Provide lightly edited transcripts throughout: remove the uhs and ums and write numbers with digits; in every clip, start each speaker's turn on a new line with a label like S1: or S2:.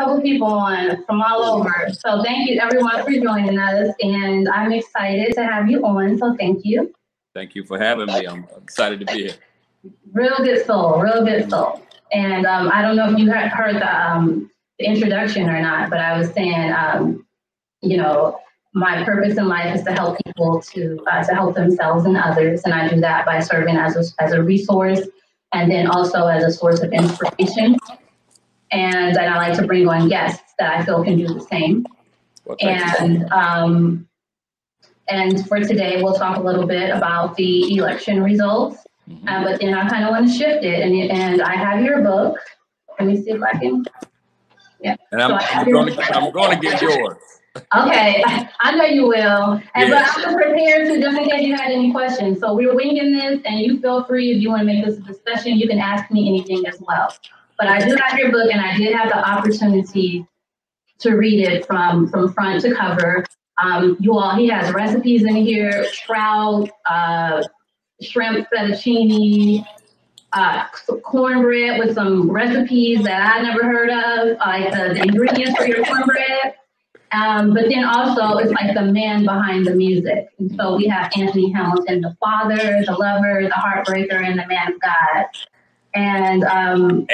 S1: couple people on from all over. So thank you everyone for joining us, and I'm excited to have you on. So thank you.
S2: Thank you for having me. I'm excited to be here.
S1: Real good soul, real good soul. And I don't know if you heard the introduction or not, but I was saying, you know, my purpose in life is to help people to help themselves and others, and I do that by serving as a resource, and then also as a source of inspiration. And then I like to bring on guests that I feel can do the same.
S2: Well,
S1: and for today, we'll talk a little bit about the election results. But then I kind of want to shift it, and I have your book. Let me see if I can. Yeah.
S2: And I'm going to get yours.
S1: Okay, I know you will. And but I'm prepared to, just in case you had any questions. So we're winging this, and you feel free if you want to make this a discussion. You can ask me anything as well. But I do have your book, and I did have the opportunity to read it from front to cover. He has recipes in here: trout, shrimp fettuccine, cornbread with some recipes that I never heard of, like the ingredients for your cornbread. But then also it's like the man behind the music. And so we have Anthony Hamilton, the father, the lover, the heartbreaker, and the man of God. And and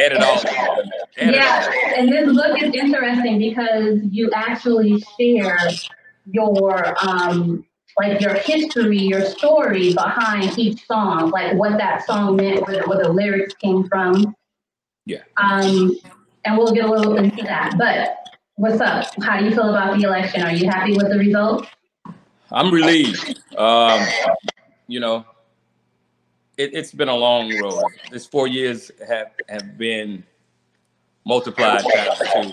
S1: this book is interesting because you actually share your like your history, your story behind each song, like what that song meant, where the lyrics came from.
S2: Yeah.
S1: And we'll get a little into that. But what's up? How do you feel about the election? Are you happy with the results?
S2: I'm relieved. You know, it's been a long road. This 4 years have been multiplied times two,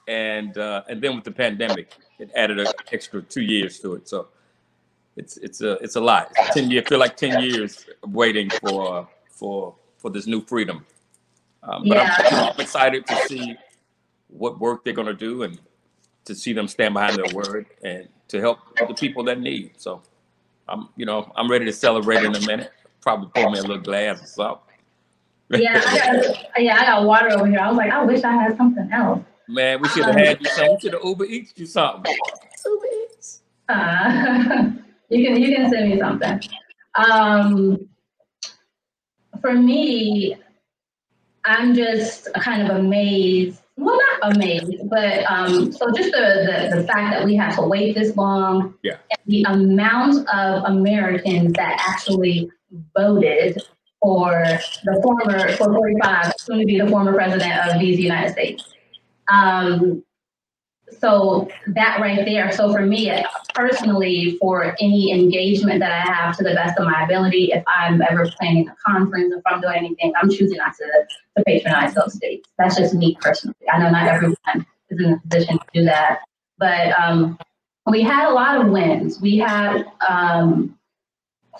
S2: and then with the pandemic, it added an extra 2 years to it. So it's a lot. It's 10 years. Feel like 10 years of waiting for this new freedom. But I'm excited to see what work they're going to do, and to see them stand behind their word, and to help the people that need. So I'm ready to celebrate in a minute. Probably pour me a little glass or something.
S1: I got water over here. I was like, I wish I had something else.
S2: Man, we should have had you something. We should have Uber Eats you something. Uber Eats.
S1: You can send me something. For me, I'm just kind of amazed. Well, not amazed, but so just the fact that we have to wait this long,
S2: and
S1: the amount of Americans that actually voted for 45, soon to be the former president of these United States. So that right there. So for me personally, for any engagement that I have to the best of my ability, if I'm ever planning a conference, if I'm doing anything, I'm choosing not to patronize those states. That's just me personally. I know not everyone is in a position to do that, but we had a lot of wins. We had,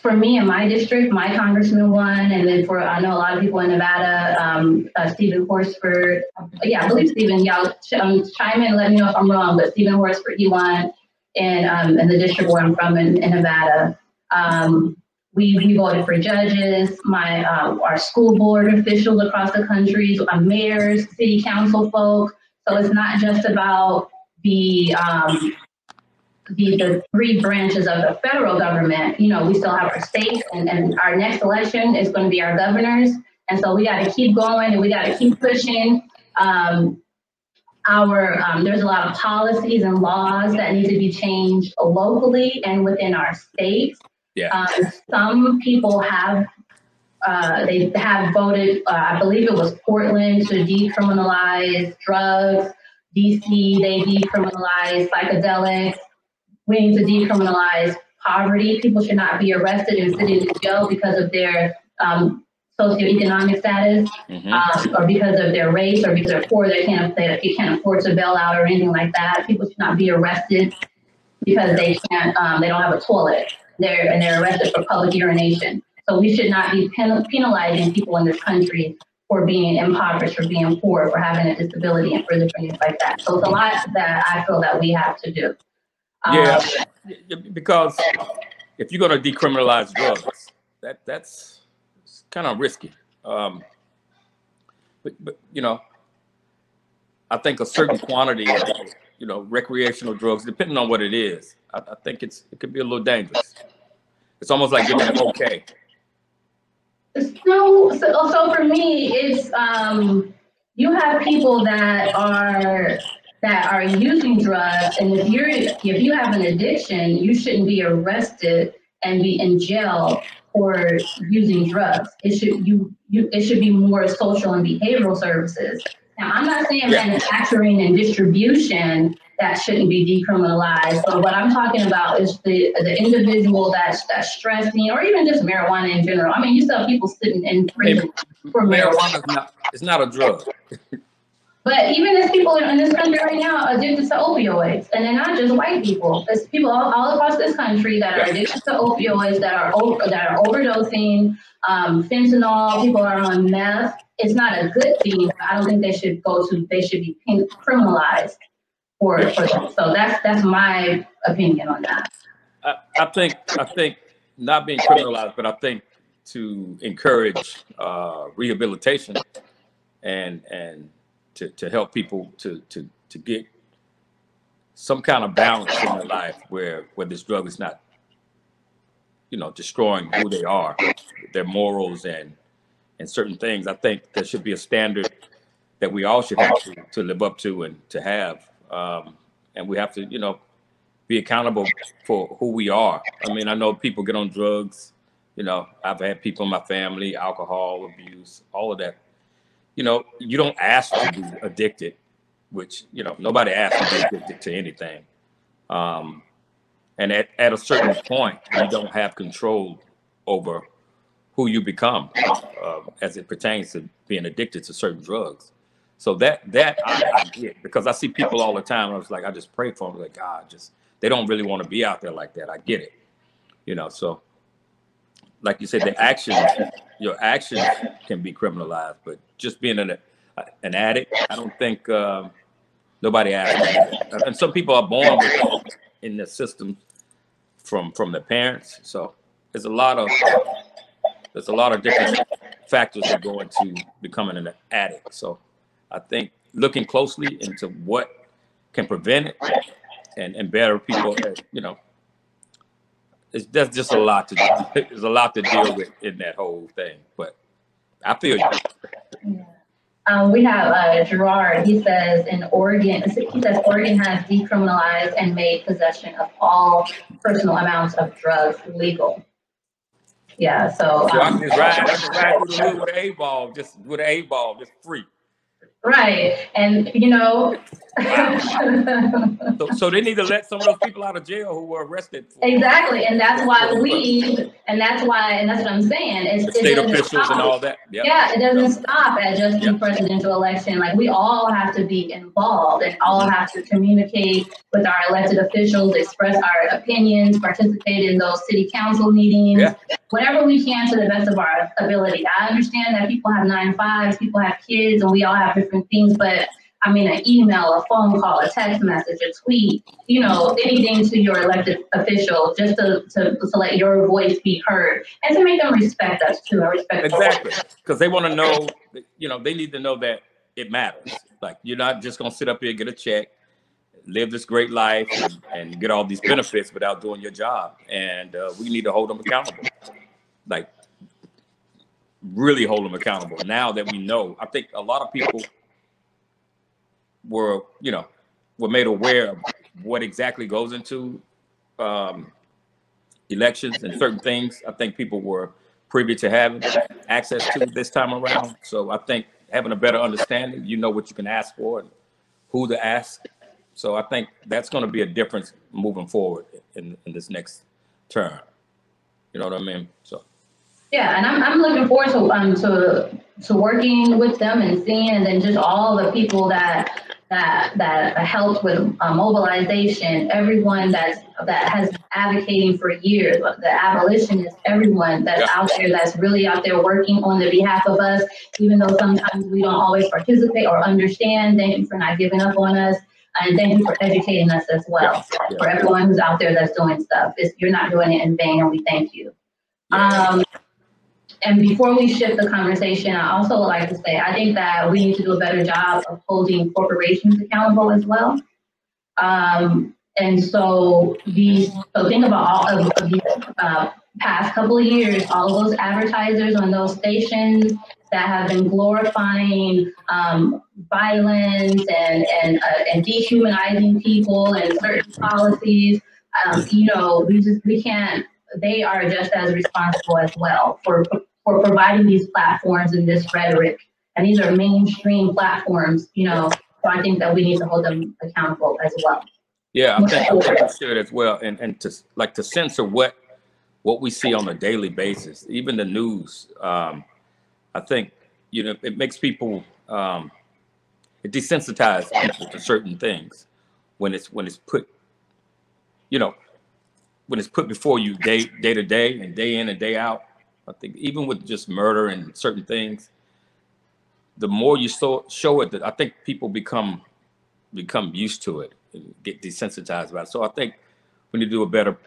S1: for me in my district, my congressman won, and then I know a lot of people in Nevada, Stephen Horsford. I believe Stephen. Y'all chime in and let me know if I'm wrong, but Stephen Horsford, he won in the district where I'm from in Nevada. We voted for judges, our school board officials across the country, mayors, city council folk. So it's not just about the three branches of the federal government. You know, we still have our states, and our next election is going to be our governors. And so we got to keep going, and we got to keep pushing. There's a lot of policies and laws that need to be changed locally and within our states. Some people have voted. I believe it was Portland to decriminalize drugs. DC, they decriminalized psychedelics. We need to decriminalize poverty. People should not be arrested and sitting in jail because of their socioeconomic status, or because of their race, or because they're poor. They can't afford to bail out or anything like that. People should not be arrested because they don't have a toilet. They're arrested for public urination. So we should not be penalizing people in this country for being impoverished, for being poor, for having a disability, and for different things like that. So it's a lot that I feel that we have to do.
S2: Because if you're going to decriminalize drugs, that's kind of risky. But you know, I think a certain quantity of, you know, recreational drugs, depending on what it is, I think it could be a little dangerous. It's almost like giving it okay.
S1: So for me, it's you have people that are using drugs, and if you have an addiction, you shouldn't be arrested and be in jail for using drugs. It should be more social and behavioral services. Now, I'm not saying manufacturing and distribution that shouldn't be decriminalized, but what I'm talking about is the individual that's stressing, or even just marijuana in general. I mean, you still have people sitting in prison for marijuana.
S2: It's not a drug.
S1: But even there's people in this country right now addicted to opioids, and they're not just white people. There's people all across this country that are addicted to opioids, that are overdosing, fentanyl. People are on meth. It's not a good thing. I don't think they should be criminalized for them. So that's my opinion on that.
S2: I think not being criminalized, but I think to encourage rehabilitation and to help people to get some kind of balance in their life where this drug is not, you know, destroying who they are, their morals and certain things. I think there should be a standard that we all should have to live up to and to have. And we have to, you know, be accountable for who we are. I mean, I know people get on drugs, you know, I've had people in my family, alcohol abuse, all of that. You know, you don't ask to be addicted, which, you know, nobody asks to be addicted to anything. And at a certain point, you don't have control over who you become as it pertains to being addicted to certain drugs. So that I get, because I see people all the time. And I was like, I just pray for them. Like, God, they don't really want to be out there like that. I get it. You know, so like you said, your actions can be criminalized, but just being an addict, I don't think nobody asks. And some people are born in the system from their parents. So there's a lot of different factors that go into becoming an addict. So I think looking closely into what can prevent it and better people, you know, that's just a lot to do. There's a lot to deal with in that whole thing. But I feel you.
S1: We have Gerard. He says Oregon has decriminalized and made possession of all personal amounts of drugs legal. Yeah, so
S2: I can just ride through the hood with an 8-ball, just free.
S1: Right, and you know.
S2: So they need to let some of those people out of jail who were arrested.
S1: Exactly, and that's why that's what I'm saying. It's
S2: state officials and all that. Yep.
S1: Yeah, it doesn't stop at just the presidential election. Like, we all have to be involved and all have to communicate with our elected officials, express our opinions, participate in those city council meetings, whatever we can to the best of our ability. I understand that people have 9-to-5s, people have kids, and we all have different things, but I mean, an email, a phone call, a text message, a tweet, you know, anything to your elected official, just to let your voice be heard and to make them respect us too.
S2: Exactly, because they want to know, you know, they need to know that it matters. Like, you're not just going to sit up here, get a check, live this great life and get all these benefits without doing your job. And we need to hold them accountable. Like, really hold them accountable. Now that we know, I think a lot of people were made aware of what exactly goes into elections and certain things. I think people were privy to having access to this time around. So I think having a better understanding, you know what you can ask for and who to ask. So I think that's going to be a difference moving forward in this next term. You know what I mean? So.
S1: Yeah, and I'm looking forward to working with them and seeing, and then just all the people that helped with mobilization, everyone that has advocating for years, the abolitionists, everyone that's out there, that's really out there working on the behalf of us, even though sometimes we don't always participate or understand. Thank you for not giving up on us. And thank you for educating us as well. For everyone who's out there that's doing stuff. You're not doing it in vain, and we thank you. And before we shift the conversation, I also would like to say, I think that we need to do a better job of holding corporations accountable as well. And so think about all of these past couple of years, all of those advertisers on those stations that have been glorifying violence and dehumanizing people and certain policies. We can't. They are just as responsible as well for providing these platforms and this rhetoric. And these are mainstream platforms, so I think that we need to hold them accountable as well.
S2: Yeah, I think we should as well. And to censor what we see on a daily basis, even the news. I think, it makes people, it desensitizes people to certain things when it's put, when it's put before you day to day and day in and day out. I think even with just murder and certain things, the more you show it, I think people become used to it and get desensitized about it. So I think we need to do a better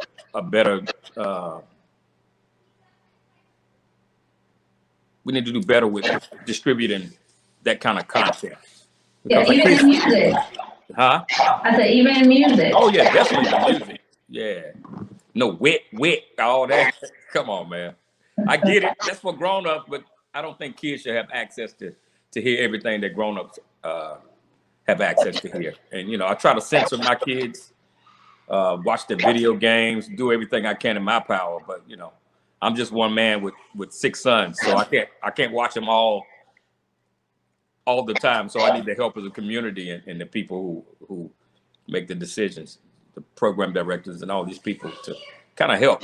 S2: we need to do better with distributing that kind of content.
S1: Yeah, even in music.
S2: Huh?
S1: I said even in music.
S2: Oh yeah, definitely the music. Yeah. No wit, all that. Come on, man. I get it. That's for grown-ups, but I don't think kids should have access to hear everything that grown-ups have access to hear. And I try to censor my kids, watch the video games, do everything I can in my power. But I'm just one man with 6 sons, so I can't watch them all the time. So I need the help of the community and the people who make the decisions, the program directors and all these people to kind of help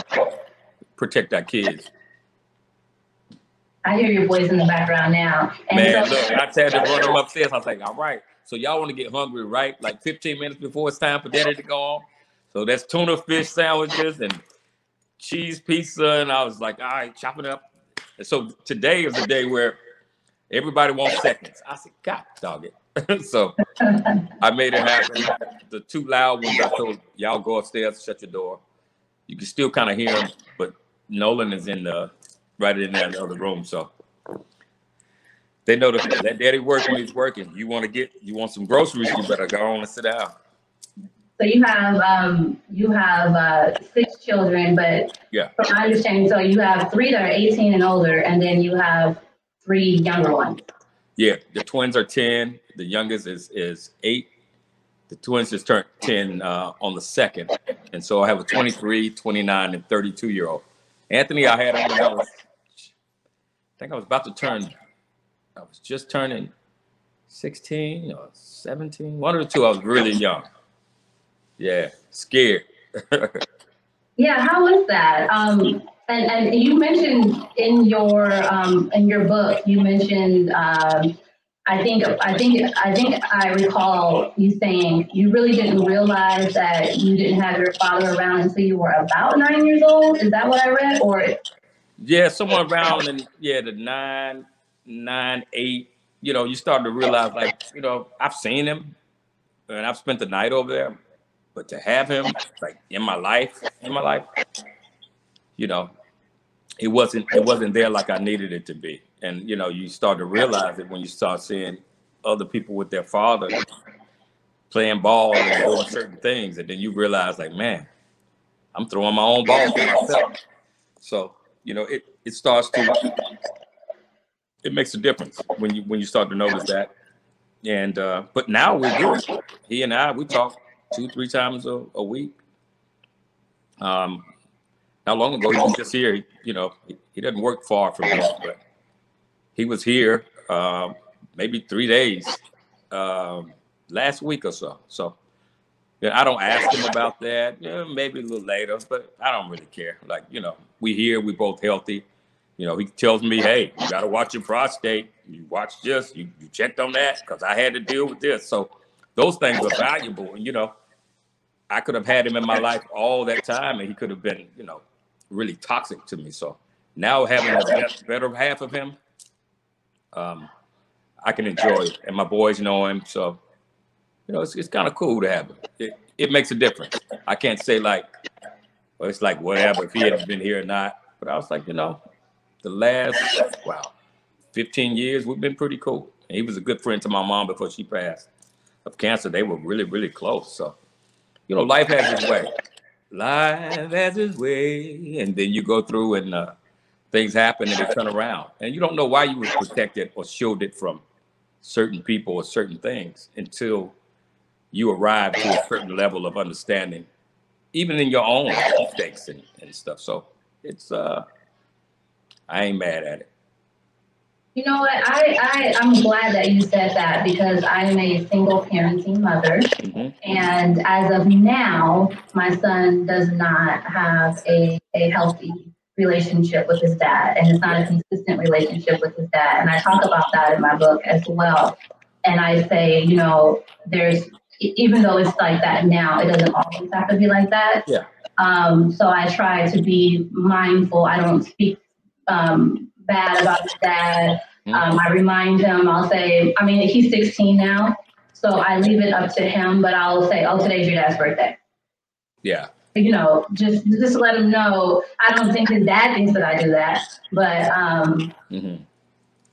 S2: protect our kids.
S1: I hear your voice in the background now. And
S2: man, look, I had to run them upstairs. I was like, all right, so y'all want to get hungry, right? Like 15 minutes before it's time for dinner to go on. So that's tuna fish sandwiches and cheese pizza. And I was like, all right, chop it up. And so today is the day where everybody wants seconds. I said, God dog it. So I made it happen. The 2 loud ones, I told y'all go upstairs, shut your door. You can still kind of hear them, but Nolan is right in there in the other room. So they know that daddy works when he's working. You want some groceries, you better go on and sit down.
S1: So you have 6 children, but
S2: yeah,
S1: from my understanding, so you have 3 that are 18 and older, and then you have 3 younger ones.
S2: Yeah, the twins are 10. The youngest is 8. The twins just turned 10 on the 2nd. And so I have a 23, 29, and 32-year-old. Anthony, I had him when I think I was about to turn, I was just turning 16 or 17. One of the two, I was really young. Yeah, scared.
S1: Yeah, how was that? And you mentioned in your book, you mentioned I think I recall you saying you really didn't realize that you didn't have your father around until you were about 9 years old. Is that what I read? Or
S2: yeah, somewhere around the 9, 8. You start to realize, like, I've seen him and I've spent the night over there, but to have him like in my life, it wasn't there like I needed it to be. And you start to realize it when you start seeing other people with their father playing ball and doing certain things, and then you realize, like, man, I'm throwing my own ball for myself. So it starts to, it makes a difference when you start to notice that. And but now we're good. He and I, we talk 2-3 times a week. Not long ago he was just here. He doesn't work far from me, but he was here maybe 3 days last week or so. So I don't ask him about that. Maybe a little later, but I don't really care. Like, we here, we both healthy. He tells me, hey, you got to watch your prostate. You watch this. You checked on that because I had to deal with this. So those things are valuable. And, I could have had him in my life all that time, and he could have been, really toxic to me. So now having the better half of him, I can enjoy it. And my boys know him. So, it's kind of cool to have him. It makes a difference. I can't say like, well, it's like whatever if he had been here or not. But I was like, the last, wow, 15 years, we've been pretty cool. And he was a good friend to my mom before she passed of cancer. They were really, really close. So, you know, life has its way. Life has its way. And then you go through and things happen and they turn around. And you don't know why you were protected or shielded from certain people or certain things until you arrive to a certain level of understanding, even in your own mistakes and stuff. So it's, I ain't mad at it.
S1: You know what? I'm glad that you said that because I am a single parenting mother. Mm-hmm. And as of now, my son does not have a healthy relationship with his dad, and it's not a consistent relationship with his dad. And I talk about that in my book as well. And I say, you know, even though it's like that now, it doesn't always have to be like that.
S2: Yeah.
S1: So I try to be mindful. I don't speak bad about his dad. I remind him, I'll say, I mean, he's 16 now, so I leave it up to him, but I'll say, oh, today's your dad's birthday.
S2: Yeah.
S1: You know, just let him know. I don't think his dad thinks that I do that, but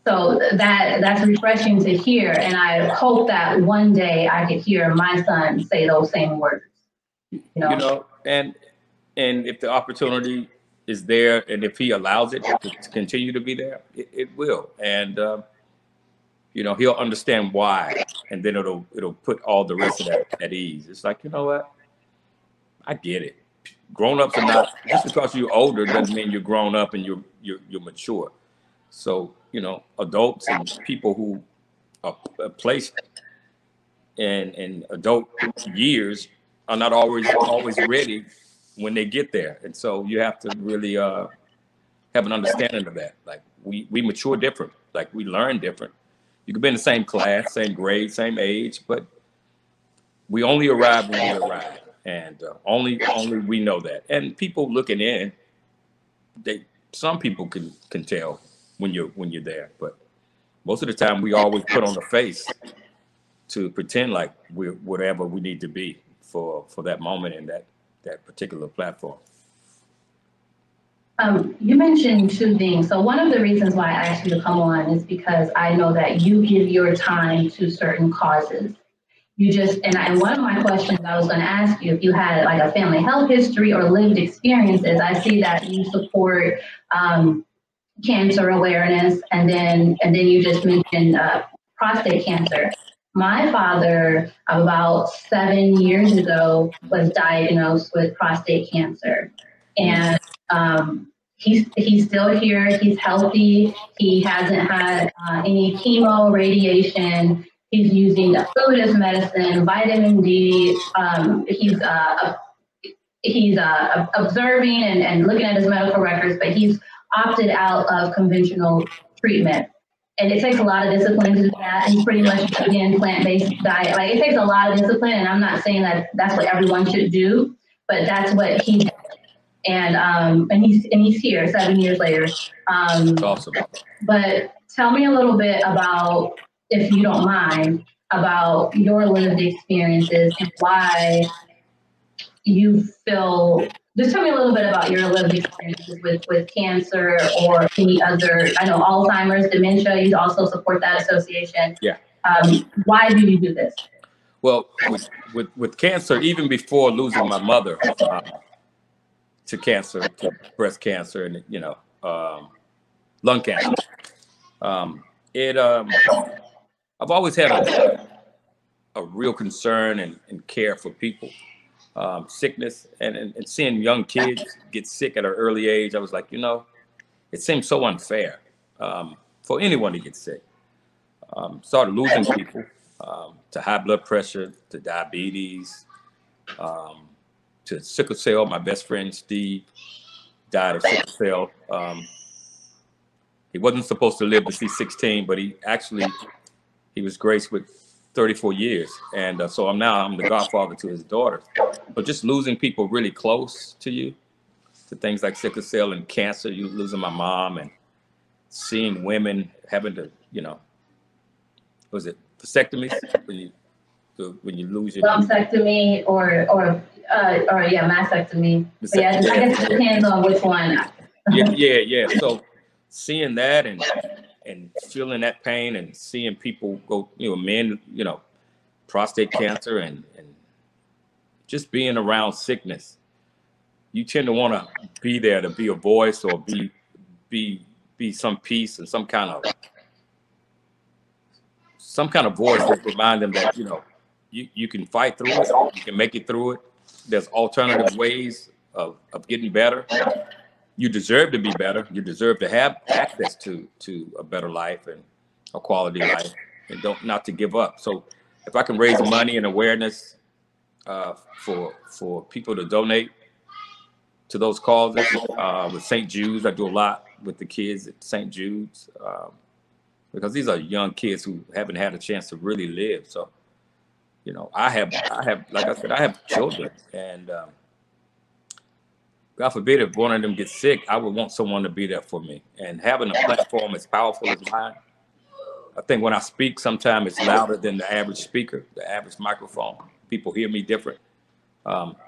S1: so that's refreshing to hear. And I hope that one day I could hear my son say those same words. You know,
S2: and if the opportunity is there, and if he allows it to continue to be there, it will. And you know, he'll understand why, and then it'll put all the rest of that at ease. It's like, you know what? I get it. Grown-ups are not, just because you're older doesn't mean you're grown up and you're mature. So, you know, adults and people who are placed in adult years are not always ready when they get there. And so you have to really have an understanding of that. Like we mature different, like we learn different. You could be in the same class, same grade, same age, but we only arrive when we arrive. And only we know that. And people looking in, some people can tell when you're there, but most of the time we always put on the face to pretend like we're whatever we need to be for that moment and that particular platform.
S1: You mentioned two things. So one of the reasons why I asked you to come on is because I know that you give your time to certain causes. And one of my questions I was going to ask you, if you had like a family health history or lived experiences, I see that you support cancer awareness, and then you just mentioned prostate cancer. My father, about 7 years ago, was diagnosed with prostate cancer, and he's still here. He's healthy. He hasn't had any chemo, radiation. He's using food as medicine, vitamin D. He's observing and looking at his medical records, but he's opted out of conventional treatment. And it takes a lot of discipline to do that. He's pretty much vegan, plant-based diet. Like, it takes a lot of discipline, and I'm not saying that that's what everyone should do, but that's what he did. And he's here 7 years later.
S2: Awesome.
S1: But tell me a little bit about, if you don't mind, about your lived experiences and why you feel, just tell me a little bit about your lived experiences with cancer or any other, I know Alzheimer's, dementia, you also support that association.
S2: Yeah.
S1: Why do you do this?
S2: Well, with cancer, even before losing my mother to cancer, to breast cancer and, lung cancer, I've always had a real concern and care for people. Sickness and seeing young kids get sick at an early age, I was like, it seems so unfair for anyone to get sick. Started losing people to high blood pressure, to diabetes, to sickle cell. My best friend, Steve, died of sickle cell. He wasn't supposed to live to see 16, but he was graced with 34 years. And so I'm the godfather to his daughters. But just losing people really close to you, to things like sickle cell and cancer, you losing my mom, and seeing women having to, was it vasectomies when you lose your
S1: lumpectomy or mastectomy. Yeah, I guess it depends on which one.
S2: Yeah. So seeing that and feeling that pain and seeing people go, men, prostate cancer and just being around sickness, you tend to want to be there to be a voice or be some peace and some kind of voice that remind them that, you can fight through it, you can make it through it. There's alternative ways of getting better. You deserve to be better. You deserve to have access to a better life and a quality life, and not to give up. So if I can raise money and awareness for people to donate to those causes, with St. Jude's, I do a lot with the kids at St. Jude's, because these are young kids who haven't had a chance to really live. So, I have, like I said, I have children, and God forbid if one of them gets sick, I would want someone to be there for me. And having a platform as powerful as mine, I think when I speak, sometimes it's louder than the average speaker, the average microphone. People hear me different.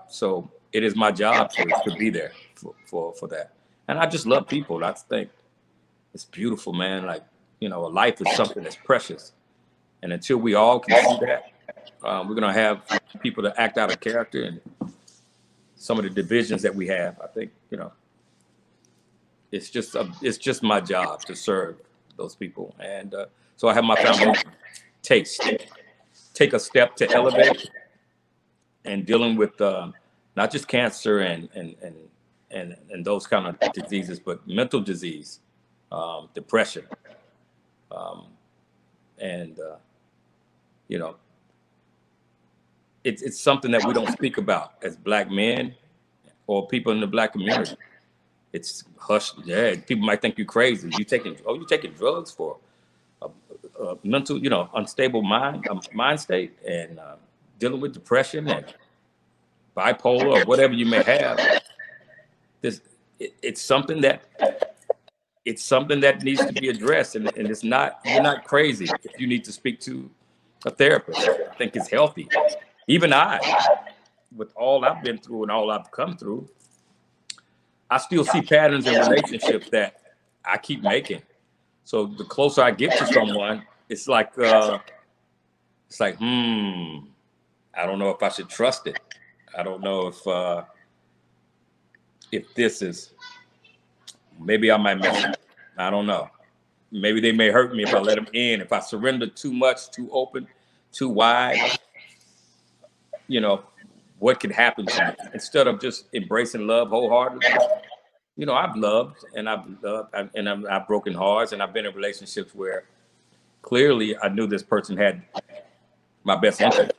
S2: So it is my job to be there for that. And I just love people. I think it's beautiful, man. Like, a life is something that's precious. And until we all can see that, we're going to have people to act out of character and some of the divisions that we have. I think, it's just my job to serve those people. And so I have my foundation take a step to elevate and dealing with not just cancer and those kind of diseases, but mental disease, depression, it's something that we don't speak about as Black men or people in the Black community. It's hushed. Yeah, people might think you're crazy. You taking drugs for a mental, unstable mind state, and dealing with depression and bipolar or whatever you may have. It's something that needs to be addressed, and it's not, you're not crazy if you need to speak to a therapist. I think it's healthy. Even I, with all I've been through and all I've come through, I still see patterns in relationships that I keep making. So the closer I get to someone, it's like, I don't know if I should trust it. I don't know if this is, maybe I might mess up. I don't know. Maybe they may hurt me if I let them in. If I surrender too much, too open, too wide, what could happen to me? Instead of just embracing love wholeheartedly. I've loved and I've broken hearts, and I've been in relationships where clearly I knew this person had my best interest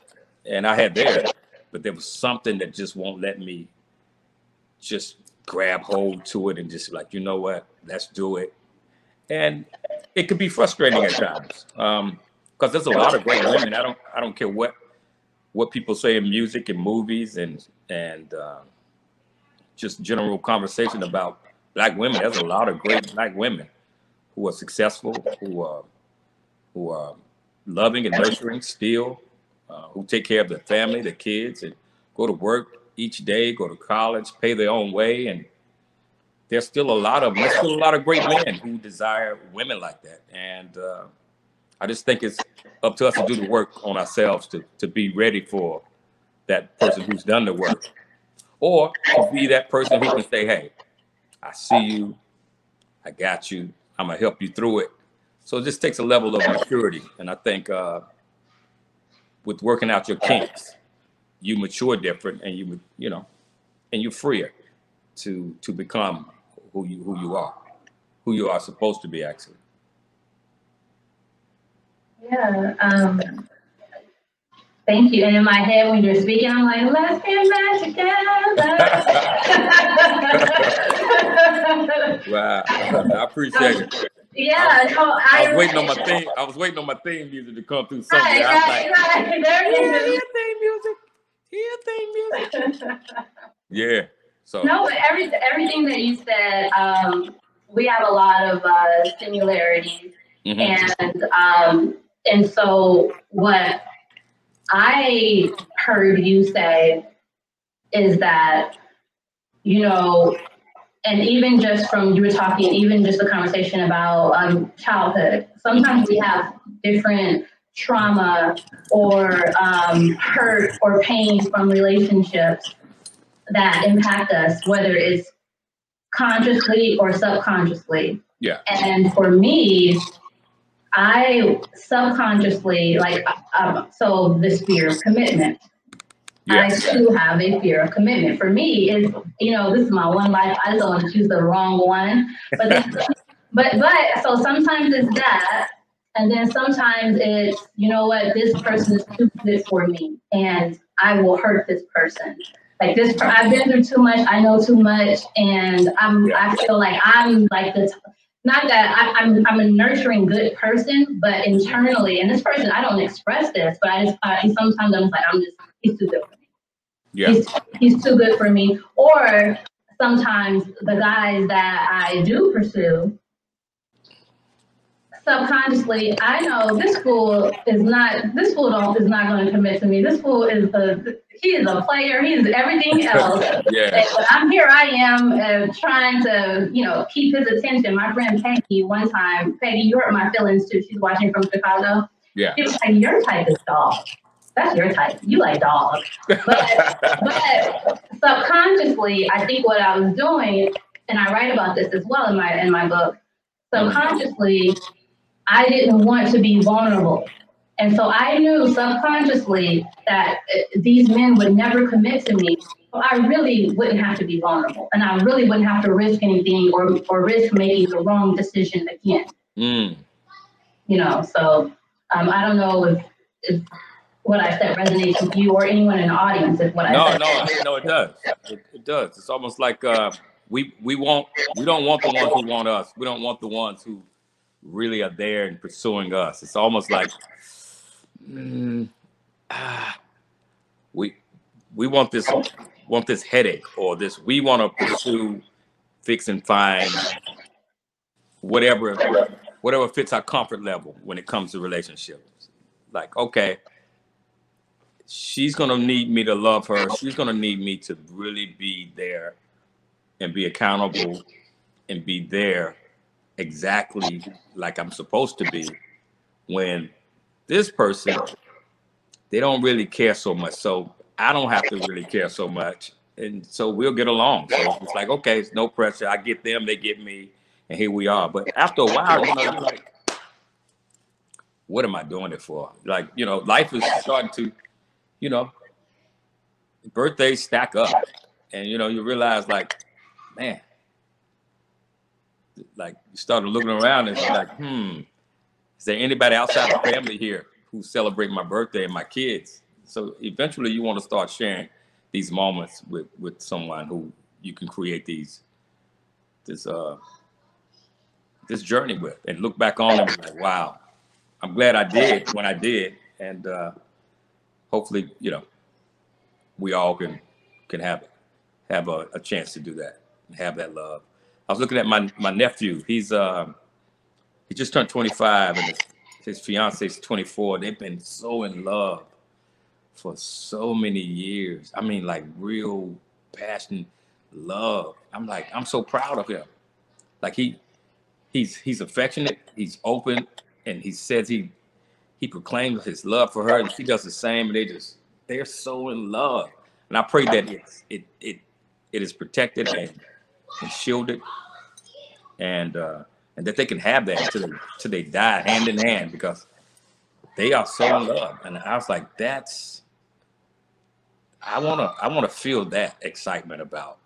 S2: and I had theirs, but there was something that just won't let me just grab hold to it and just like, you know what, let's do it. And it could be frustrating at times, because there's a lot of great women. I don't care what people say in music and movies and just general conversation about Black women. There's a lot of great Black women who are successful, who are loving and nurturing still, who take care of their family, their kids, and go to work each day, go to college, pay their own way. And there's still a lot of great men who desire women like that. And I just think it's up to us to do the work on ourselves to be ready for that person who's done the work, or to be that person who can say, hey, I see you, I got you, I'm gonna help you through it. So it just takes a level of maturity. And I think with working out your kinks, you mature different, and and you're freer to become who you are supposed to be, actually.
S1: Yeah. Thank you. And in my head, when you're speaking, I'm like, let's get back together.
S2: Wow, I appreciate it.
S1: Yeah,
S2: I was waiting on my theme music to come through somewhere.
S1: Right. There it is.
S2: Theme music. Yeah. So
S1: no, but everything that you said, we have a lot of similarities, and so what I heard you say is that, And even just from you were talking, even just the conversation about childhood, sometimes we have different trauma or hurt or pain from relationships that impact us, whether it's consciously or subconsciously.
S2: Yeah.
S1: And for me, I subconsciously, like, so this fear of commitment.
S2: Yeah.
S1: I too have a fear of commitment. For me, is this is my one life. I don't want to choose the wrong one. But but so sometimes it's that, and then sometimes it's this person is too good for me, and I will hurt this person. Like this, I've been through too much. I know too much, and I feel like I'm like the. Not that I'm a nurturing good person, but internally, and this person I don't express this, but sometimes I'm like he's too good for me.
S2: Yeah.
S1: He's too good for me. Or sometimes the guys that I do pursue, subconsciously, I know this fool is not going to commit to me. This fool he is a player. He is everything else.
S2: Yeah.
S1: Here I am trying to, keep his attention. My friend Peggy, one time, Peggy, you hurt my feelings too. She's watching from Chicago.
S2: Yeah.
S1: She was like, your type is dog. That's your type. You like dogs. But subconsciously, I think what I was doing, and I write about this as well in my book, subconsciously, I didn't want to be vulnerable. And so I knew subconsciously that these men would never commit to me. So I really wouldn't have to be vulnerable. And I really wouldn't have to risk anything or risk making the wrong decision again. So I don't know if what I said resonates with you or anyone in the audience. If what I said.
S2: No, it does. It does. It's almost like we don't want the ones who want us. We don't want the ones who really are there and pursuing us. It's almost like we want this headache or this. We want to pursue, fix and find whatever fits our comfort level when it comes to relationships. Like, okay, she's gonna need me to love her. She's gonna need me to really be there and be accountable and be there exactly like I'm supposed to be. When this person, they don't really care so much, so I don't have to really care so much, and so we'll get along. So it's like, okay, it's no pressure. I get them, they get me, and here we are. But after a while, you're like, what am I doing it for? Like, life is starting to, birthdays stack up, and you realize, like, man, like you started looking around and it's like, is there anybody outside the family here who celebrate my birthday and my kids? So eventually you want to start sharing these moments with someone who you can create this journey with and look back on and be like, wow, I'm glad I did when I did. And hopefully, we all can have a chance to do that and have that love. I was looking at my nephew. He just turned 25 and his fiance's 24. They've been so in love for so many years. I mean, like real passionate love. I'm so proud of him. Like he's affectionate, he's open, and he says he proclaims his love for her, and she does the same. And they're so in love. And I pray that it is protected and shielded, and that they can have that until they die hand in hand, because they are so in love. And I was like, I wanna feel that excitement about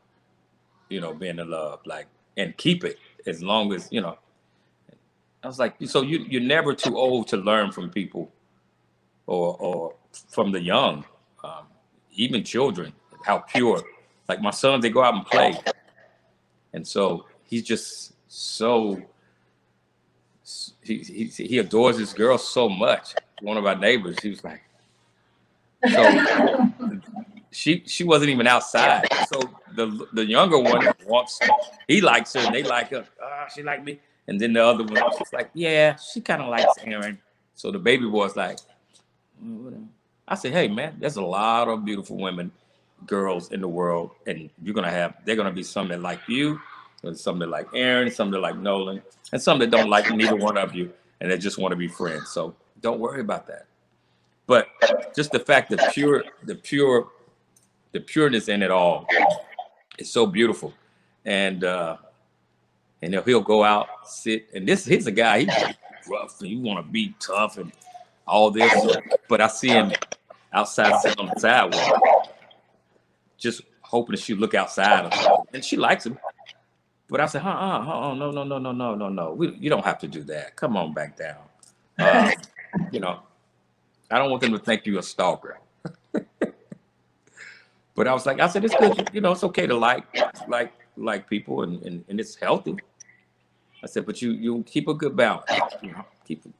S2: being in love, like, and keep it as long as I was like, so you're never too old to learn from people or from the young, even children, how pure. Like my sons, they go out and play, and so he's just so he adores this girl so much. One of our neighbors, he was like, so she wasn't even outside. So the younger one he likes her and they like her. She like me. And then the other one, she's like, yeah, she kind of likes Aaron. So the baby boy's like, I said, hey man, there's a lot of beautiful girls in the world, and they're gonna be some that like you, There's some that like Aaron, some that like Nolan, and some that don't like neither one of you, and they just want to be friends. So don't worry about that. But just the fact that the pureness in it all is so beautiful. And he'll go out, sit, and he's a guy, he's rough, and you want to be tough and all this. But I see him outside sitting on the sidewalk, just hoping that she look outside, and she likes him. But I said, no. You don't have to do that. Come on back down. You know, I don't want them to think you're a stalker. But I said, it's good. You know, it's okay to like people, and it's healthy. I said, but you keep a good balance. You know,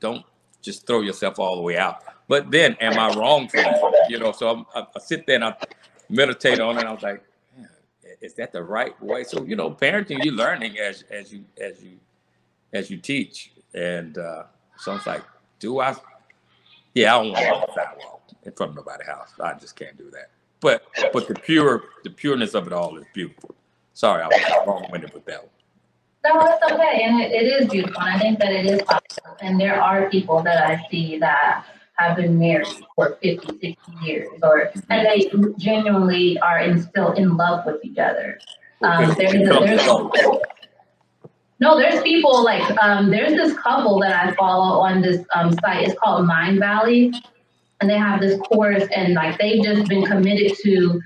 S2: don't just throw yourself all the way out. But then, am I wrong for that? You know, so I sit there and I meditate on it. And I was like, man, is that the right way? So, you know, parenting, you're learning as you teach. And so I was like, yeah, I don't want to walk the sidewalk in front of nobody's house. I just can't do that. But the pureness of it all is beautiful. Sorry, I was long-winded with that one.
S1: No, it's okay, and it is beautiful, and I think that it is possible. And there are people that I see that have been married for 50, 60 years, and they genuinely are still in love with each other. There's people like, there's this couple that I follow on this site. It's called Mind Valley, and they have this course, and like they've just been committed to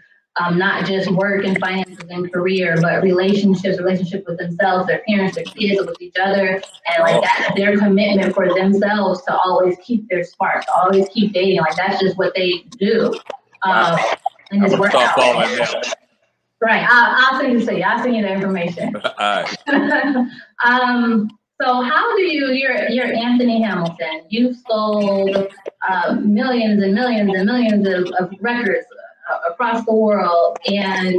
S1: not just work and finances and career, but relationship with themselves, their parents, their kids, with each other. And like that's their commitment for themselves to always keep their spark, to always keep dating. Like that's just what they do. And it's work out. Right. I'll send you the information. All right. So how do you're Anthony Hamilton. You've sold millions and millions and millions of records across the world, and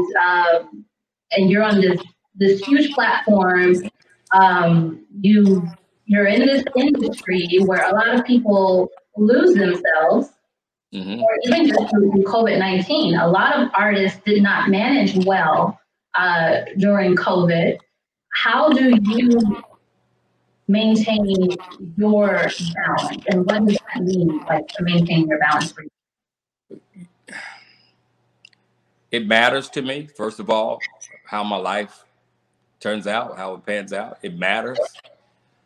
S1: you're on this huge platform. You're in this industry where a lot of people lose themselves, or even just through COVID-19. A lot of artists did not manage well during COVID. How do you maintain your balance, and what does that mean, like to maintain your balance for you?
S2: It matters to me, first of all, how my life turns out, how it pans out. It matters.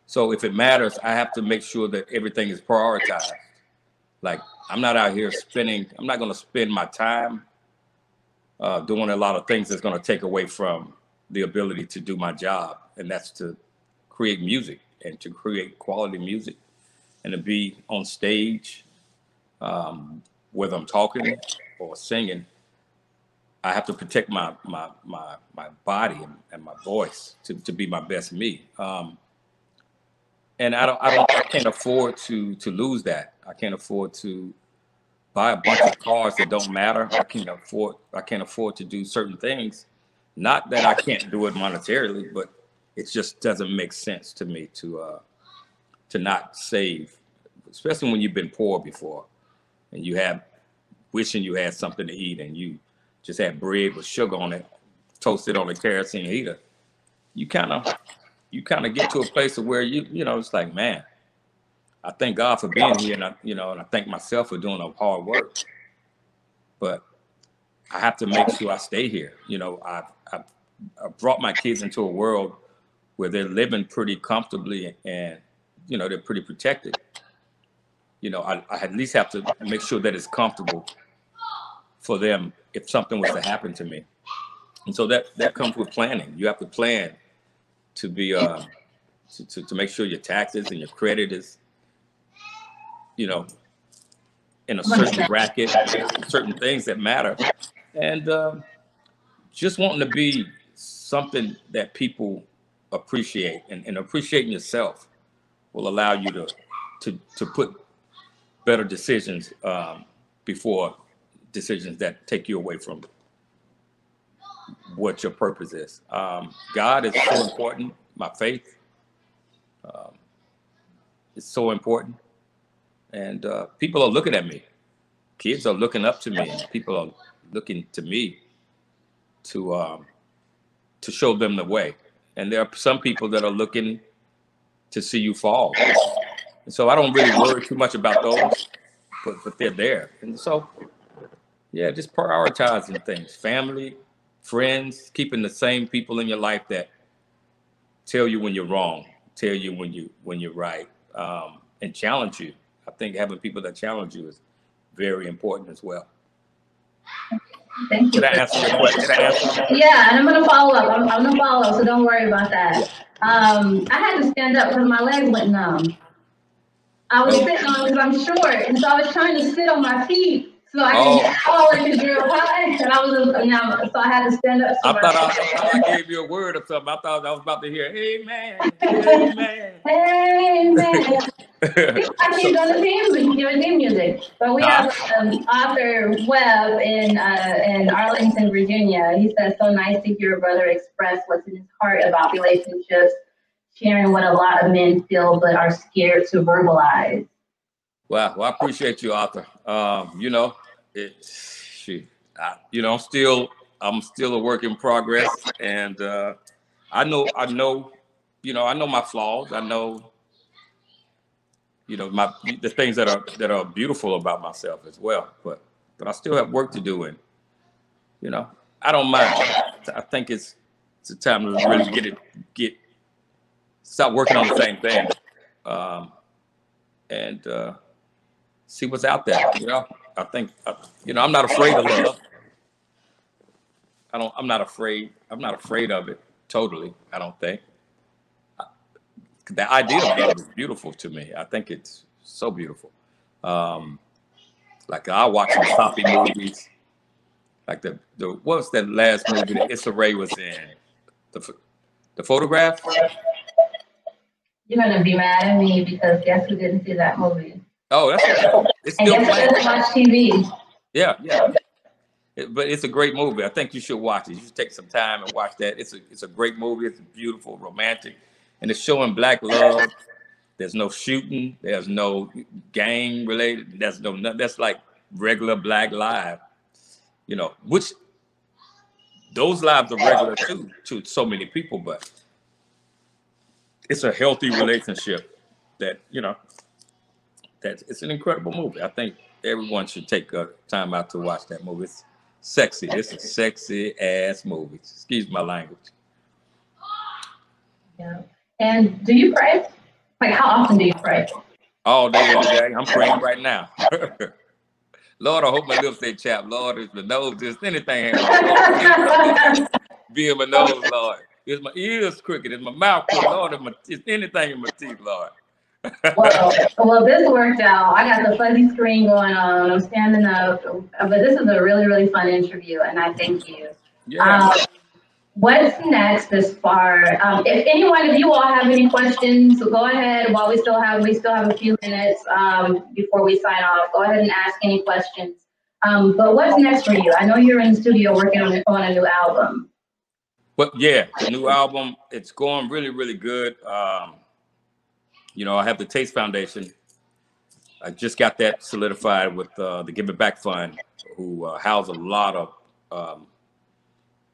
S2: So if it matters, I have to make sure that everything is prioritized. Like I'm not out here I'm not going to spend my time doing a lot of things that's going to take away from the ability to do my job. And that's to create music, and to create quality music, and to be on stage, whether I'm talking or singing. I have to protect my body and my voice to be my best me. And I can't afford to lose that. I can't afford to buy a bunch of cars that don't matter. I can't afford to do certain things. Not that I can't do it monetarily, but it just doesn't make sense to me to not save, especially when you've been poor before and wishing you had something to eat, and you just had bread with sugar on it, toasted on a kerosene heater. You kind of get to a place of where you know, it's like, man, I thank God for being here, and I thank myself for doing the hard work. But I have to make sure I stay here. You know, I've brought my kids into a world where they're living pretty comfortably, and you know, they're pretty protected. You know, I at least have to make sure that it's comfortable for them if something was to happen to me. And so that comes with planning. You have to plan to be to make sure your taxes and your credit is, you know, in a certain bracket, certain things that matter, and just wanting to be something that people appreciate, and appreciating yourself will allow you to put better decisions before decisions that take you away from what your purpose is. God is so important. My faith is so important, and people are looking at me. Kids are looking up to me, and people are looking to me to show them the way. and there are some people that are looking to see you fall. And so I don't really worry too much about those, but they're there. And so, yeah, just prioritizing things, family, friends, keeping the same people in your life that tell you when you're wrong, tell you when you're right, and challenge you. I think having people that challenge you is very important as well.
S1: Thank you.
S2: Did I answer your question? Did I answer?
S1: Yeah, and I'm gonna follow up. I'm gonna follow up, so don't worry about that. I had to stand up because my legs went numb. I was sitting on because I'm short, and so I was trying to sit on my feet so I could fall like a drill high, and I was so I had to stand up. So
S2: I thought I gave you a word or something. I thought I was about to hear, "Amen, amen,
S1: amen." I keep doing the theme music, but we have author Webb in Arlington, Virginia. He says, "So nice to hear a brother express what's in his heart about relationships, sharing what a lot of men feel but are scared to verbalize."
S2: Wow, well, I appreciate you, Arthur. You know, I'm still a work in progress, and I know, I know my flaws. I know, the things that are beautiful about myself as well. But I still have work to do, and I don't mind. I think it's a time to really start working on the same thing, and see what's out there. I think I'm not afraid of love. I'm not afraid of it totally. I don't think. The idea of love is beautiful to me. I think it's so beautiful. Like I watch some Sophie movies, like the what was that last movie that Issa Rae was in? The Photograph.
S1: You're gonna be mad at me because guess who didn't see that movie?
S2: Oh, it's still playing.
S1: Watch TV.
S2: Yeah. But it's a great movie. I think you should watch it. You should take some time and watch that. It's a great movie. It's beautiful, romantic, and it's showing black love. There's no shooting. There's no gang related. That's like regular black life. Which those lives are regular too to so many people, but it's a healthy relationship that it's an incredible movie. I think everyone should take time out to watch that movie. It's sexy. It's a sexy ass movie. Excuse my language.
S1: Yeah. And do you pray? Like, how often do you pray?
S2: All day, every day. I'm praying right now. Lord, I hope my lips stay chapped. Lord, if my nose just anything be in my nose, Lord. Is my ears crooked? Is my mouth crooked? Lord, is anything in my teeth, Lord?
S1: Well, this worked out. I got the fuzzy screen going on. I'm standing up. But this is a really, really fun interview, and I thank you.
S2: Yeah.
S1: What's next as far? If you all have any questions, go ahead. While we still have a few minutes before we sign off. Go ahead and ask any questions. But what's next for you? I know you're in the studio working on a new album.
S2: But yeah, the new album, it's going really, really good. I have the Taste Foundation. I just got that solidified with the Give It Back Fund, who house a lot of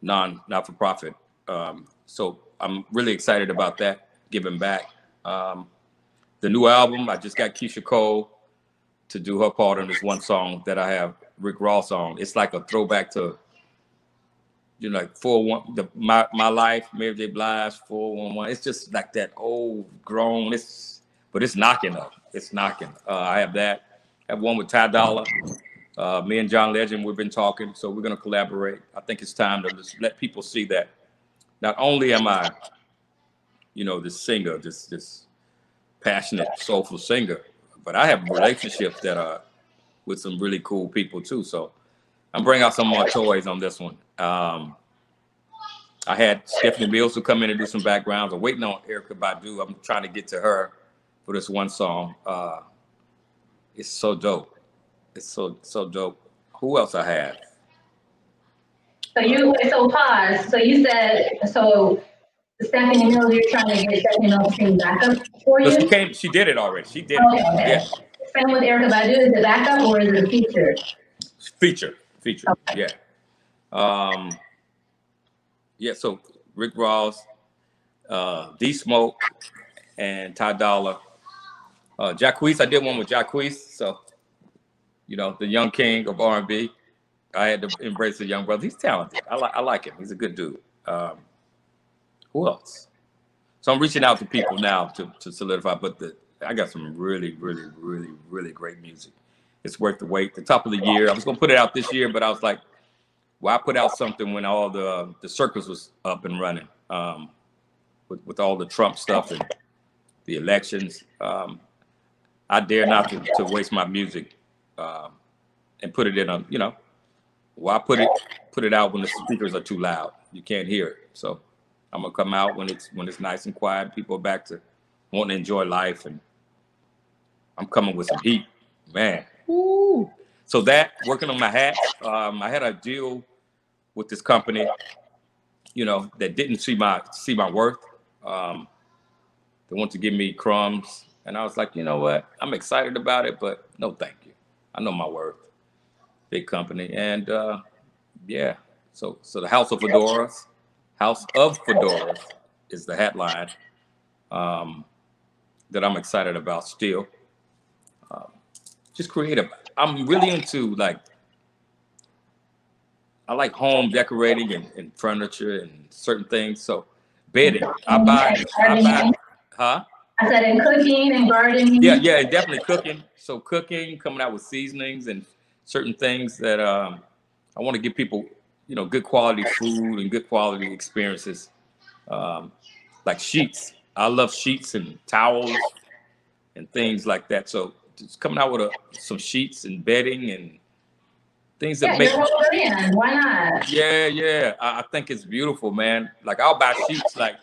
S2: not-for-profit. So I'm really excited about that, giving back. The new album, I just got Keisha Cole to do her part on this one song that I have Rick Ross on. It's like a throwback to, like 411, my life, Mary J. Blige, 411. It's just like that old grown. But it's knocking up. It's knocking. I have that. I have one with Ty Dolla. Me and John Legend, we've been talking, so we're going to collaborate. I think it's time to just let people see that not only am I, this singer, this passionate, soulful singer, but I have relationships that are with some really cool people too. So I'm bringing out some more toys on this one. I had Stephanie Mills to come in and do some backgrounds. I'm waiting on Erykah Badu. I'm trying to get to her for this one song. It's so dope. It's so dope. Who else I have?
S1: So pause. So you said Stephanie Mills, you're trying to get Stephanie Mills to sing backup for you?
S2: She did it already. She did it.
S1: Okay.
S2: Yeah.
S1: Same with Erykah Badu. Is it backup or is it a feature?
S2: Feature. Okay.
S1: Yeah.
S2: Yeah. So Rick Ross, D Smoke, and Ty Dolla. Jacquees, I did one with Jacquees, so you know, the young king of R&B. I had to embrace the young brother. He's talented. I like him. He's a good dude. Who else? So I'm reaching out to people now to solidify. But I got some really great music. It's worth the wait. The top of the year. I was gonna put it out this year, but I was like, well, I put out something when all the circus was up and running. With all the Trump stuff and the elections. I dare not to waste my music and put it in a, you know, well, I put it out when the speakers are too loud. You can't hear it. So I'm gonna come out when it's nice and quiet. People are back to wanting to enjoy life, and I'm coming with some heat, man. Woo. So that, working on my hat, I had a deal with this company, you know, that didn't see my worth. They want to give me crumbs, and I was like, you know what? I'm excited about it, but no, thank you. I know my worth. Big company, and yeah. So the House of Fedoras is the hat line that I'm excited about still. Just creative. I'm really into, like, I like home decorating and furniture and certain things. So bedding, I buy, huh?
S1: I said in cooking and gardening.
S2: Yeah, definitely cooking. So cooking, coming out with seasonings and certain things that I want to give people, you know, good quality food and good quality experiences. Like sheets. I love sheets and towels and things like that. So just coming out with some sheets and bedding and things that make.
S1: Why not?
S2: Yeah. I think it's beautiful, man. Like, I'll buy sheets like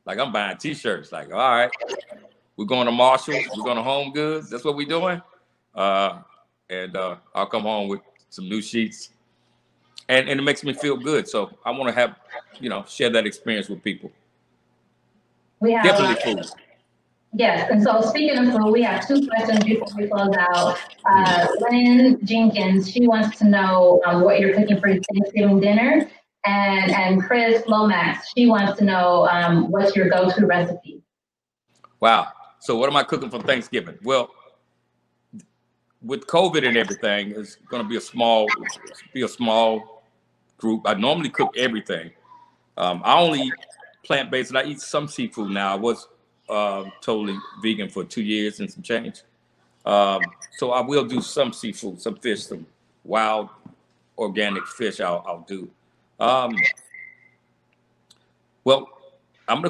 S2: I'm buying t-shirts. Like, all right, we're going to Marshalls, we're going to Home Goods. That's what we're doing. And I'll come home with some new sheets, and it makes me feel good. So I want to have, you know, share that experience with people.
S1: We have
S2: definitely food.
S1: Yes, and so speaking of food, we have two questions before we close out. Lynn Jenkins, she wants to know what you're cooking for Thanksgiving dinner, and Chris Lomax, she wants to know what's your go-to recipe.
S2: Wow. So what am I cooking for Thanksgiving? Well, with COVID and everything, it's going to be a small group. I normally cook everything. I only eat plant-based, and I eat some seafood now. I was totally vegan for 2 years and some change. So I will do some seafood, some fish, some wild organic fish I'll do. Well, I'm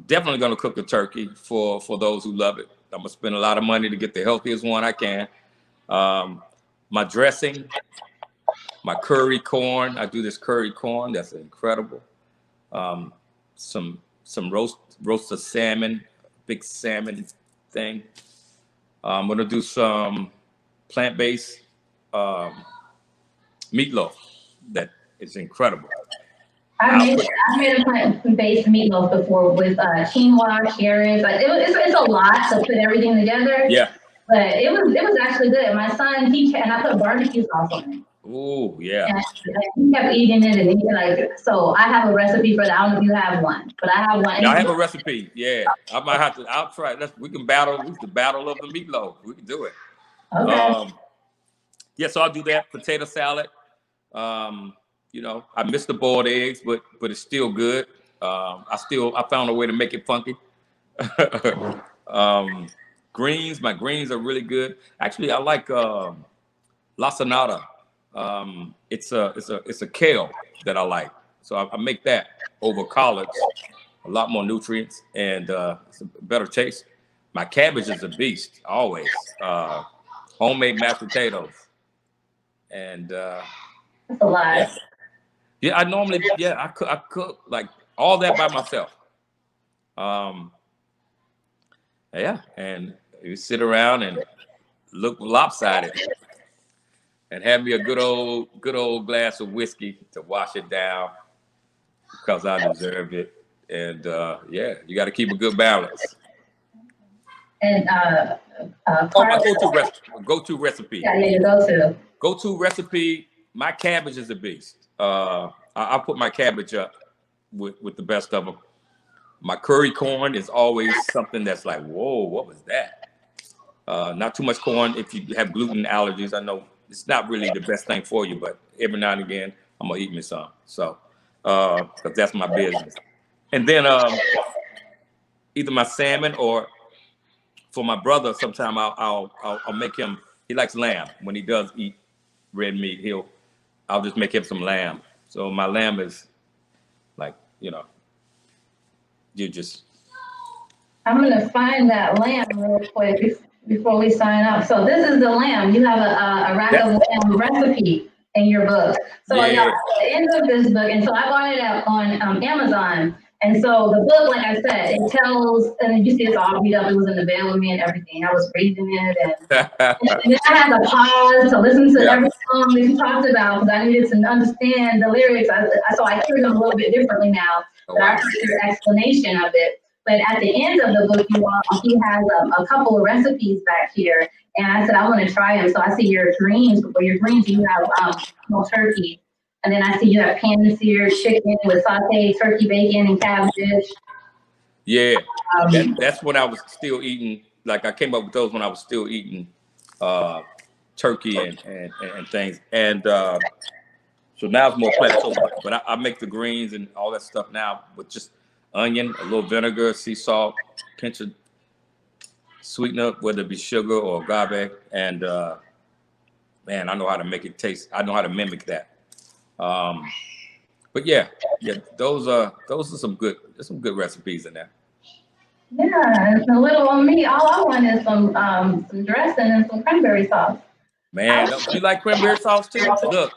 S2: definitely gonna cook a turkey for those who love it. I'm gonna spend a lot of money to get the healthiest one I can. My dressing, my curry corn. I do this curry corn. That's incredible. Some roasted salmon, big salmon thing. I'm gonna do some plant-based meatloaf that is incredible.
S1: I've made a plant-based meatloaf before with quinoa, carrots. Like it's a lot to put everything together.
S2: Yeah.
S1: But it was actually good. My son, and I put barbecue sauce on it.
S2: Oh yeah.
S1: And he kept eating it, and so I have a recipe for that. I don't know if you have one, but I have one.
S2: Yeah, I have a recipe. Yeah, I might have to. I'll try it. We can battle. It's the battle of the meatloaf. We can do it.
S1: Okay.
S2: Yeah, so I'll do that. Potato salad. You know, I miss the boiled eggs, but it's still good. I found a way to make it funky. Greens. My greens are really good. Actually, I like lasanada. It's a kale that I like, so I make that over collards. A lot more nutrients and it's a better taste. My cabbage is a beast always. Homemade mashed potatoes, and
S1: that's a lot.
S2: Yeah, I normally I cook like all that by myself. Yeah, and you sit around and look lopsided. And have me a good old glass of whiskey to wash it down because I deserve it. And yeah, you got to keep a good balance.
S1: And
S2: my go-to recipe.
S1: Yeah, your go-to.
S2: Go-to recipe. My cabbage is a beast. I put my cabbage up with the best of them. My curry corn is always something that's like, whoa, what was that? Not too much corn if you have gluten allergies. I know it's not really the best thing for you, but every now and again, I'm gonna eat me some. So, because that's my business. And then either my salmon or for my brother, sometime I'll make him. He likes lamb. When he does eat red meat, I'll just make him some lamb. So my lamb is like, you know, you just.
S1: I'm gonna find that lamb real quick before we sign up. So this is the lamb. You have a rack of lamb recipe in your book. So
S2: Yeah.
S1: at the end of this book, and so I bought it out on Amazon. And so the book, like I said, it tells, and you see it's all beat up. It was in the van with me and everything. I was reading it, and then I had to pause to listen to every song that you talked about because I needed to understand the lyrics. So I hear them a little bit differently now. But I heard your explanation of it. But at the end of the book, he has a couple of recipes back here, and I said I want to try them. So I see your greens. For your greens, you have turkey. And then I see you have pan-seared chicken with sauteed turkey bacon and cabbage.
S2: Yeah, that's when I was still eating. Like I came up with those when I was still eating turkey and things. And so now it's more plateau. But I make the greens and all that stuff now with just onion, a little vinegar, sea salt, pinch of sweetener, whether it be sugar or agave. And man, I know how to make it taste. I know how to mimic that. But yeah, those are some good recipes in there.
S1: Yeah, it's a little on me. All I want is some dressing and some cranberry sauce.
S2: Man, you like cranberry sauce too? Look.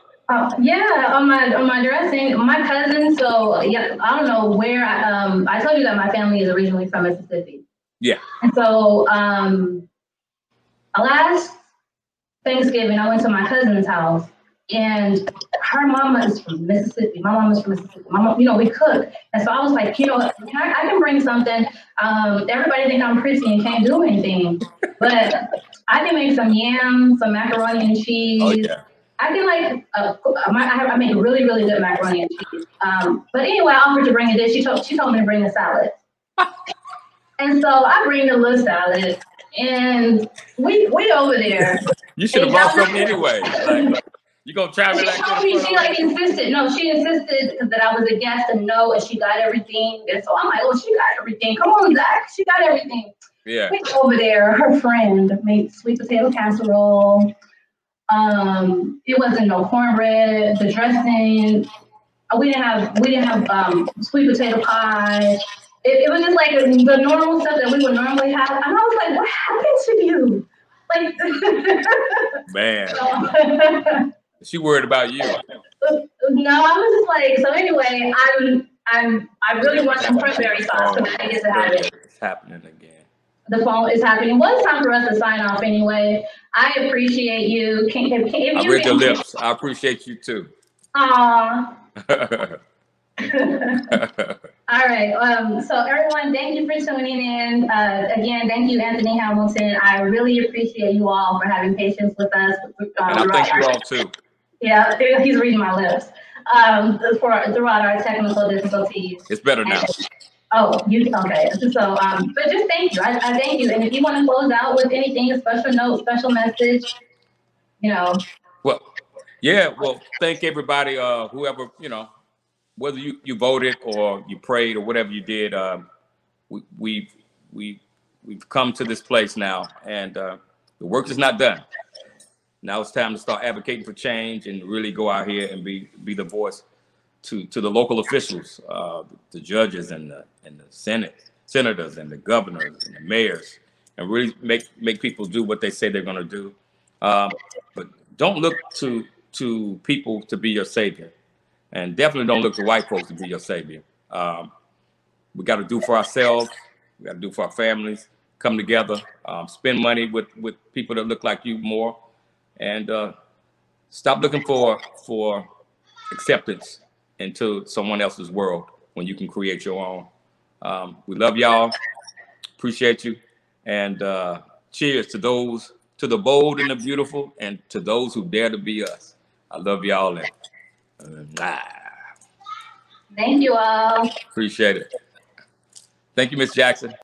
S1: Yeah, on my dressing, my cousin. So yeah, I don't know where I told you that my family is originally from Mississippi.
S2: Yeah.
S1: And so last Thanksgiving, I went to my cousin's house. And her mama is from Mississippi. My mom is from Mississippi. My mom, we cook. And so I was like, I can bring something. Everybody think I'm pretty and can't do anything. But I can make some yams, some macaroni and cheese.
S2: Oh, yeah.
S1: I can I make really, really good macaroni and cheese. But anyway, I offered to bring a dish. She told me to bring a salad. And so I bring a little salad. And we over there.
S2: You should have brought something anyway. You gonna try me like this?
S1: She insisted. No, she insisted that I was a guest and she got everything. And so I'm like, oh, she got everything. Come on, Zach. She got everything.
S2: Yeah.
S1: Over there, her friend made sweet potato casserole. It wasn't no cornbread. The dressing. We didn't have sweet potato pie. It was just like the normal stuff that we would normally have. And I was like, what happened to you?
S2: Man. She worried about you.
S1: No, I was just like, so anyway, I really want some cranberry sauce because I get to have it.
S2: It's happening again.
S1: The phone is happening. Well, it's time for us to sign off anyway. I appreciate you.
S2: I read your lips. I appreciate you too.
S1: Aw. All right. So everyone, thank you for tuning in. Again, thank you, Anthony Hamilton. I really appreciate you all for having patience with us.
S2: And I thank you all too.
S1: Yeah, he's reading my lips. Throughout our technical difficulties.
S2: It's better now.
S1: Oh, okay. So, but just thank you. I thank you. And if you want to close out with anything, a special note, special message,
S2: Well, yeah. Well, thank everybody. Whoever, whether you voted or you prayed or whatever you did, we've come to this place now, and the work is not done. Now it's time to start advocating for change and really go out here and be the voice to the local officials, the judges and the senators and the governors and the mayors, and really make people do what they say they're going to do. But don't look to people to be your savior, and definitely don't look to white folks to be your savior. We got to do for ourselves. We got to do for our families. Come together, spend money with people that look like you more. And stop looking for acceptance into someone else's world when you can create your own. We love y'all. Appreciate you. And cheers to the bold and the beautiful, and to those who dare to be us. I love y'all. And
S1: thank you all.
S2: Appreciate it. Thank you, Ms. Jackson.